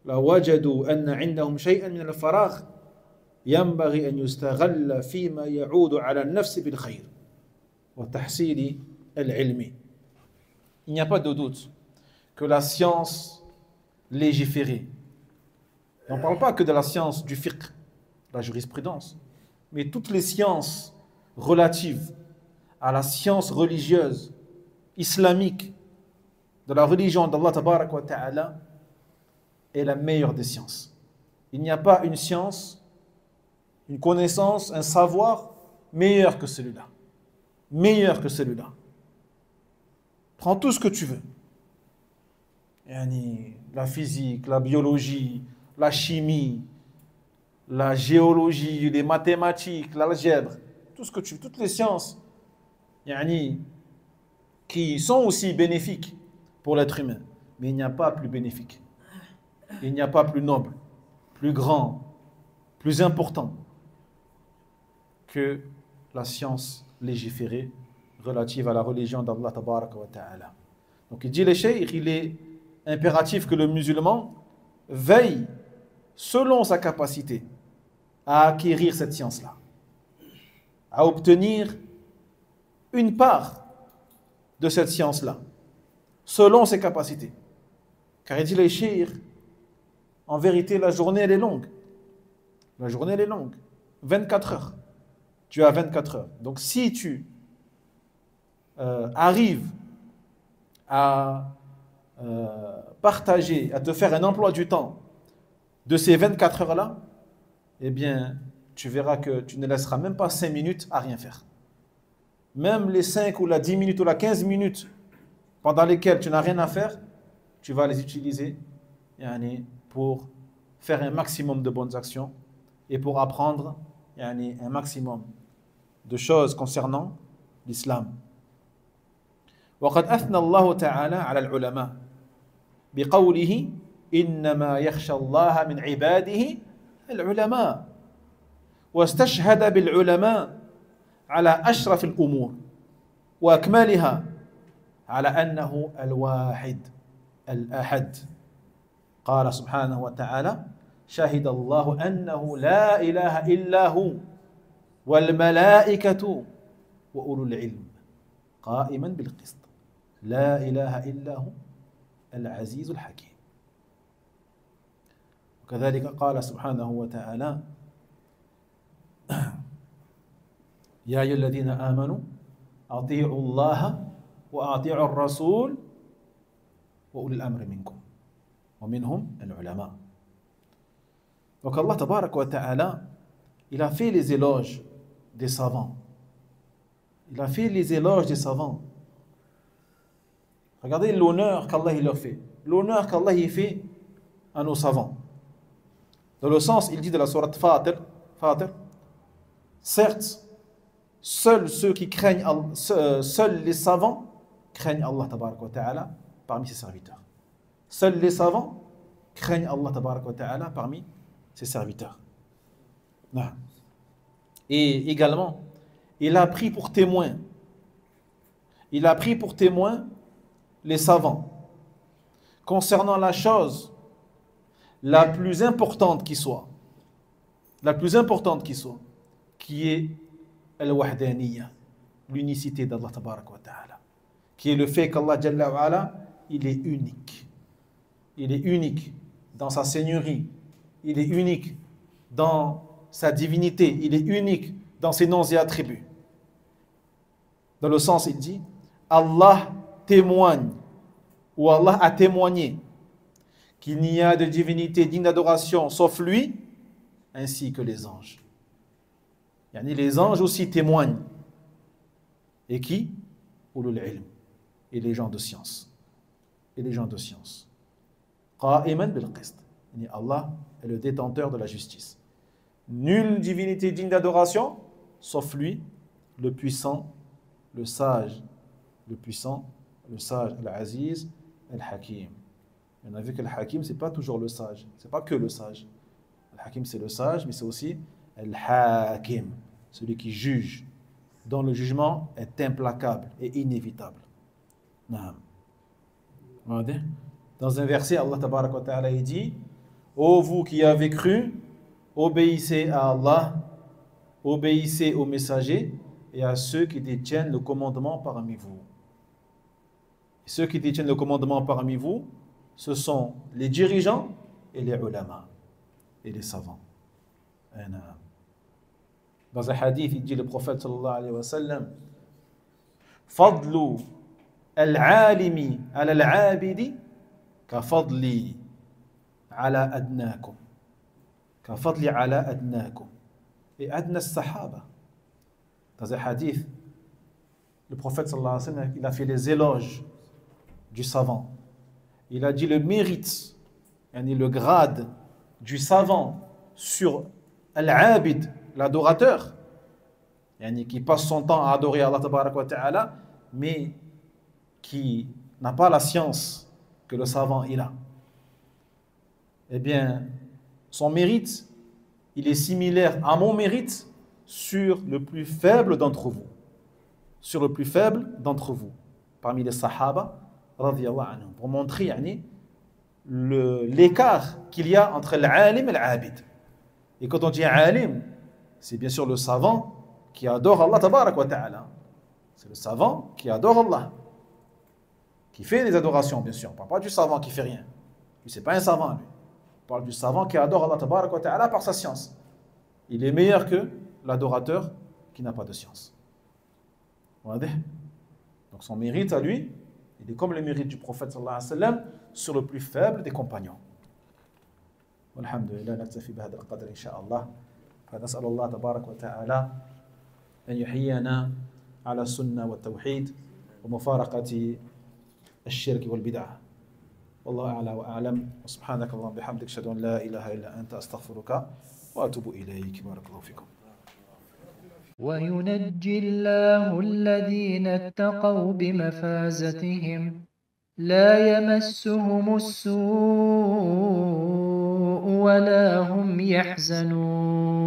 لوجدوا أن عندهم شيئا من الفراغ ينبغي أن يستغل فيما يعود على النفس بالخير وتحصيل العلم. Il n'y a pas de doute que la science légiférée, on ne parle pas que de la science du fiqh, la jurisprudence, mais toutes les sciences relatives à la science religieuse islamique de la religion d'Allah tabarak wa ta'ala est la meilleure des sciences. Il n'y a pas une science, une connaissance, un savoir meilleur que celui-là. Meilleur que celui-là. Prends tout ce que tu veux. La physique, la biologie, la chimie, la géologie, les mathématiques, l'algèbre, tout ce que tu veux, toutes les sciences qui sont aussi bénéfiques pour l'être humain. Mais il n'y a pas plus bénéfique. Il n'y a pas plus noble, plus grand, plus important que la science légiférée relative à la religion d'Allah tabaraka wa ta'ala. Donc il dit le cheikh, il est impératif que le musulman veille selon sa capacité à acquérir cette science-là, à obtenir une part de cette science-là, selon ses capacités. Car il dit le cheikh, en vérité, la journée, elle est longue. La journée, elle est longue. 24 heures. Tu as 24 heures. Donc, si tu arrives à partager, à te faire un emploi du temps de ces 24 heures-là, eh bien, tu verras que tu ne laisseras même pas 5 minutes à rien faire. Même les 5 ou la 10 minutes ou la 15 minutes pendant lesquelles tu n'as rien à faire, tu vas les utiliser pour faire un maximum de bonnes actions et pour apprendre un maximum de choses concernant l'islam. وقد أثنى الله تعالى على العلماء بقوله إنما يخشى الله من عباده العلماء واستشهد بالعلماء على أشرف الأمور وأكملها على أنه الواحد الأحد قال سبحانه وتعالى شهد الله أنه لا إله إلا هو والملائكة وأولو العلم قائما بالقسط لا إله إلا هو العزيز الحكيم. وكذلك قال سبحانه وتعالى يا أيها الذين آمنوا أطيعوا الله وأطيعوا الرسول وأولي الأمر منكم ومنهم العلماء. Donc Allah tabarak wa ta'ala, il a fait les éloges des savants. Il a fait les éloges des savants. Regardez l'honneur qu'Allah il leur fait. L'honneur qu'Allah il fait à nos savants. Dans le sens, il dit de la sourate Fatir, certes, seuls ceux qui craignent, seuls les savants craignent Allah tabarak wa ta'ala parmi ses serviteurs. Seuls les savants craignent Allah tabarak wa ta'ala parmi ses serviteurs. Et également, il a pris pour témoin les savants concernant la chose la plus importante qui soit, qui est al-wahdaniyya, l'unicité d'Allah tabarak wa ta'ala, qui est le fait qu'Allah jalla wa ala, il est unique dans sa seigneurie, il est unique dans sa divinité, il est unique dans ses noms et attributs. Dans le sens, il dit Allah témoigne, ou Allah a témoigné qu'il n'y a de divinité digne d'adoration sauf lui, ainsi que les anges. Yani les anges aussi témoignent. Et qui? Ulul ilm. Et les gens de science. Qa'iman bil qist. Allah est le détenteur de la justice. Nulle divinité digne d'adoration sauf lui, le puissant, le sage, al-aziz, al-hakim. On a vu que al-hakim, c'est pas toujours le sage, c'est pas que le sage. Al-hakim, c'est le sage, mais c'est aussi al-hakim, celui qui juge, dont le jugement est implacable et inévitable. Dans un verset, Allah tabarak wa ta'ala dit: ô vous qui avez cru, obéissez à Allah, obéissez aux messagers et à ceux qui détiennent le commandement parmi vous. Et ceux qui détiennent le commandement parmi vous, ce sont les dirigeants et les ulama et les savants. Dans un hadith, il dit le prophète sallallahu alayhi wa sallam: Fadlu al-alimi ala al-abidi ka fadli ala adnakum. Ka fadli ala adnakum. Et adna as-sahaba. Dans un hadith, le prophète sallallahu alayhi wa sallam, il a fait les éloges du savant. Il a dit le mérite, le grade du savant sur al-abid, l'adorateur, qui passe son temps à adorer Allah tabarak wa ta'ala, mais qui n'a pas la science que le savant il a. Eh bien, son mérite, il est similaire à mon mérite sur le plus faible d'entre vous. Parmi les sahaba, radiyallahu anhum, pour montrer l'écart qu'il y a entre l'alim et l'abid. Et quand on dit alim, c'est bien sûr le savant qui adore Allah tabarak wa ta'ala. C'est le savant qui adore Allah, qui fait des adorations, bien sûr. On ne parle pas du savant qui fait rien. Lui, c'est pas un savant, lui. On parle du savant qui adore Allah tabarak wa ta'ala par sa science. Il est meilleur que l'adorateur qui n'a pas de science. Donc son mérite à lui, il est comme le mérite du prophète sallallahu alayhi wa sallam sur le plus faible des compagnons. Walhamdulillah, naktafi bihadha al-qadr insha'Allah. فنسأل الله تبارك وتعالى أن يحيينا على السنة والتوحيد ومفارقة الشرك والبدعة. والله أعلى وأعلم، وسبحانك اللهم بحمدك أشهد أن لا إله إلا أنت أستغفرك وأتوب إليك. بارك الله فيكم. وينجي الله الذين اتقوا بمفازتهم لا يمسهم السوء ولا هم يحزنون.